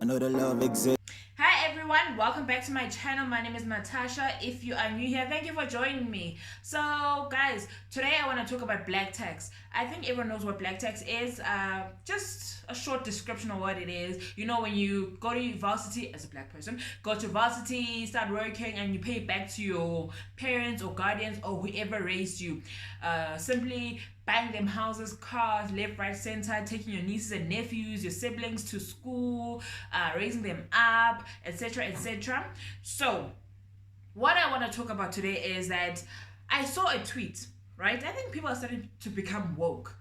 know the love exists. Hi everyone, welcome back to my channel. My name is Natasha. If you are new here, thank you for joining me. So guys, today I want to talk about black tax. I think everyone knows what black tax is. Just a short description of what it is. You know, when you go to university as a black person, go to varsity, start working, and you pay it back to your parents or guardians or whoever raised you. Simply buying them houses, cars, left, right, center, taking your nieces and nephews, your siblings to school, raising them up, etc., etc. So, what I want to talk about today is that I saw a tweet, right? I think people are starting to become woke.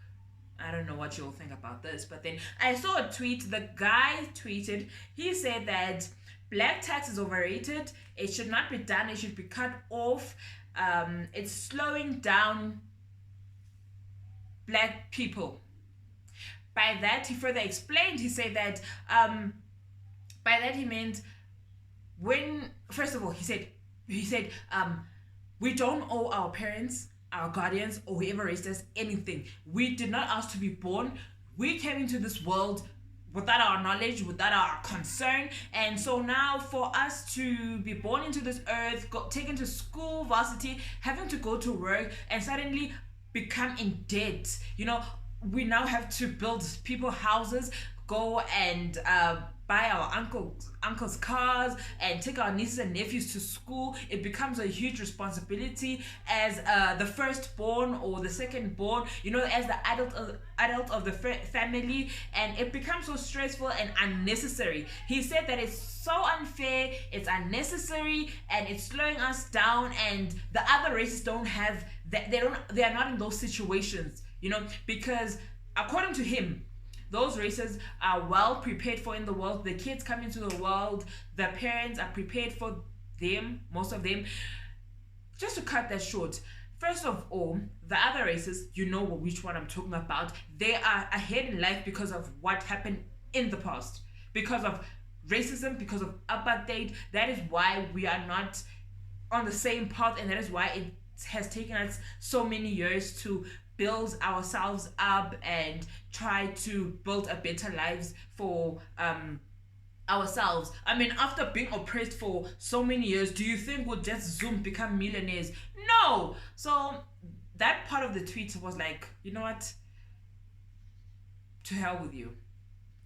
I don't know what you'll think about this, but then I saw a tweet. The guy tweeted, he said that black tax is overrated. It should not be done. It should be cut off. It's slowing down black people. By that, he further explained, he said that by that he meant when, first of all, he said we don't owe our parents, our guardians, or whoever raised us anything. We did not ask to be born. We came into this world without our knowledge, without our concern, and so now for us to be born into this earth, taken to school, varsity, having to go to work, and suddenly become in debt. You know, we now have to build people houses, go and buy our uncles cars, and take our nieces and nephews to school. It becomes a huge responsibility as the firstborn or the secondborn, you know, as the adult of the family, and it becomes so stressful and unnecessary. He said that it's so unfair, it's unnecessary, and it's slowing us down, and the other races don't have that. They are not in those situations, you know, because according to him, those races are well prepared for in the world. The kids come into the world, the parents are prepared for them, most of them. Just to cut that short, first of all, the other races, you know which one I'm talking about, they are ahead in life because of what happened in the past, because of racism, because of apartheid. That is why we are not on the same path, and that is why it has taken us so many years to build ourselves up and try to build a better lives for ourselves. I mean, after being oppressed for so many years, do you think we'll just zoom become millionaires? No. So that part of the tweet was like, you know what, to hell with you,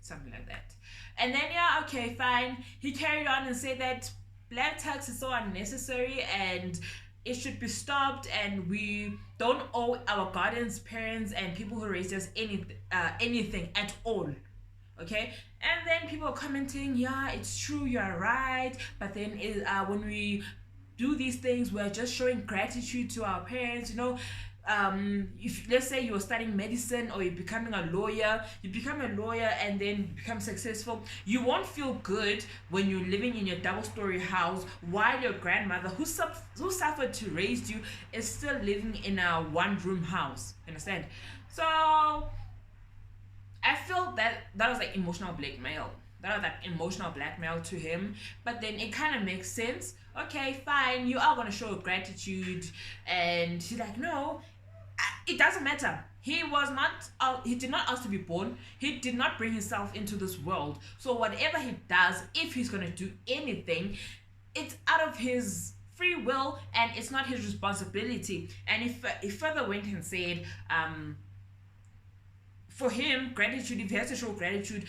something like that. And then, yeah, okay, fine, he carried on and said that black tax is so unnecessary and it should be stopped, and we don't owe our guardians, parents, and people who raised us anything at all. Okay, and then people are commenting, yeah, it's true, you're right, but then when we do these things, we're just showing gratitude to our parents, you know. If let's say you're studying medicine or you're becoming a lawyer, you become a lawyer and then you become successful, you won't feel good when you're living in your double-story house while your grandmother who suffered to raise you is still living in a one-room house. Understand? So I felt that was like emotional blackmail. That was like emotional blackmail to him. But then it kind of makes sense. Okay, fine, you are gonna show gratitude, and he's like, no, it doesn't matter. He was not. He did not ask to be born. He did not bring himself into this world. So whatever he does, if he's gonna do anything, it's out of his free will, and it's not his responsibility. And he further went and said, for him, gratitude. If he has to show gratitude,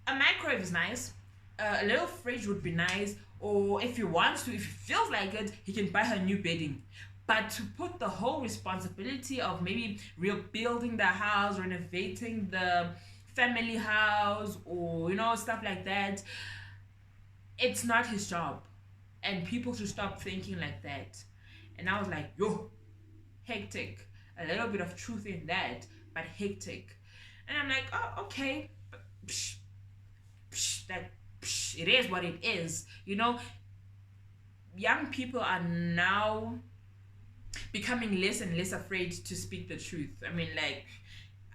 a microwave is nice. A little fridge would be nice, or if he wants to, if he feels like it, he can buy her new bedding. But to put the whole responsibility of maybe rebuilding the house, renovating the family house, or you know, stuff like that, it's not his job, and people should stop thinking like that. And I was like, yo, hectic. A little bit of truth in that, but hectic. And I'm like, oh, okay, psh, psh, that psh, it is what it is. You know, young people are now becoming less and less afraid to speak the truth. I mean, like,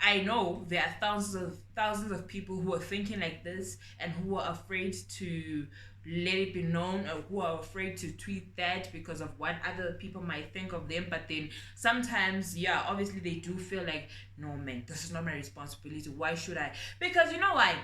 I know there are thousands of people who are thinking like this and who are afraid to let it be known, or who are afraid to tweet that because of what other people might think of them. But then sometimes, yeah, obviously they do feel like, no man, this is not my responsibility. Why should I? Because you know why?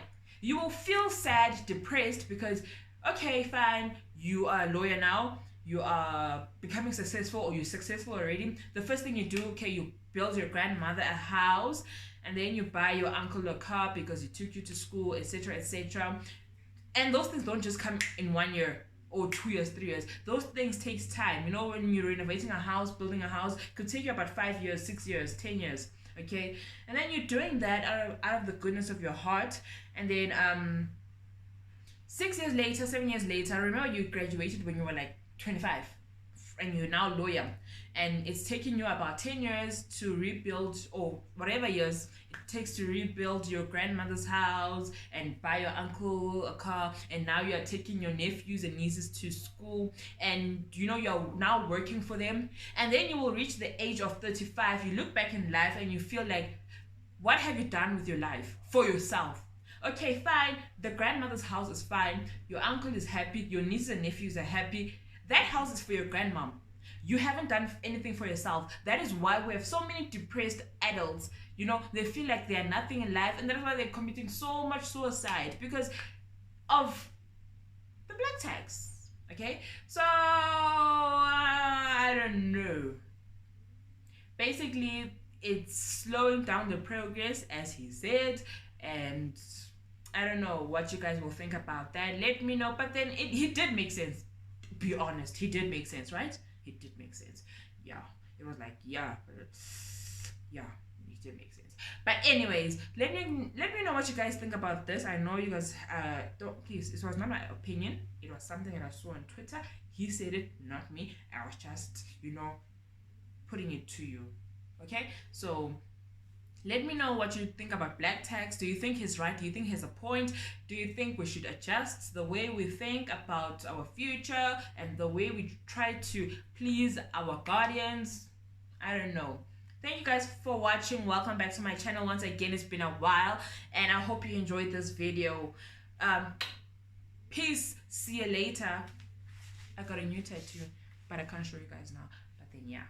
You will feel sad, depressed, because okay, fine, you are a lawyer now, you are becoming successful, or you're successful already. The first thing you do, okay, you build your grandmother a house, and then you buy your uncle a car because he took you to school, etc., etc. And those things don't just come in 1 year or 2 years, 3 years. Those things takes time. You know, when you're renovating a house, building a house, it could take you about 5 years, 6 years, 10 years. Okay, and then you're doing that out of the goodness of your heart, and then 6 years later, 7 years later, I remember you graduated when you were like 25, and you're now a lawyer, and it's taking you about 10 years to rebuild, or whatever years it takes to rebuild your grandmother's house and buy your uncle a car, and now you're taking your nephews and nieces to school, and you know you're now working for them, and then you will reach the age of 35. You look back in life and you feel like, what have you done with your life for yourself? Okay, fine, the grandmother's house is fine, your uncle is happy, your nieces and nephews are happy. That house is for your grandmom. You haven't done anything for yourself. That is why we have so many depressed adults. You know, they feel like they are nothing in life, and that's why they're committing so much suicide, because of the black tax. Okay, so I don't know. Basically, it's slowing down the progress, as he said, and I don't know what you guys will think about that. Let me know. But then he did make sense. Be honest, he did make sense, right? He did make sense. Yeah, it was like, yeah, yeah, it did make sense. But anyways, let me know what you guys think about this. I know you guys don't, please, it was not my opinion, it was something that I saw on Twitter. He said it, not me. I was just, you know, putting it to you. Okay, so let me know what you think about black tax. Do you think he's right? Do you think he has a point? Do you think we should adjust the way we think about our future and the way we try to please our guardians? I don't know. Thank you guys for watching. Welcome back to my channel. Once again, it's been a while, and I hope you enjoyed this video. Peace. See you later. I got a new tattoo, but I can't show you guys now. But then, yeah.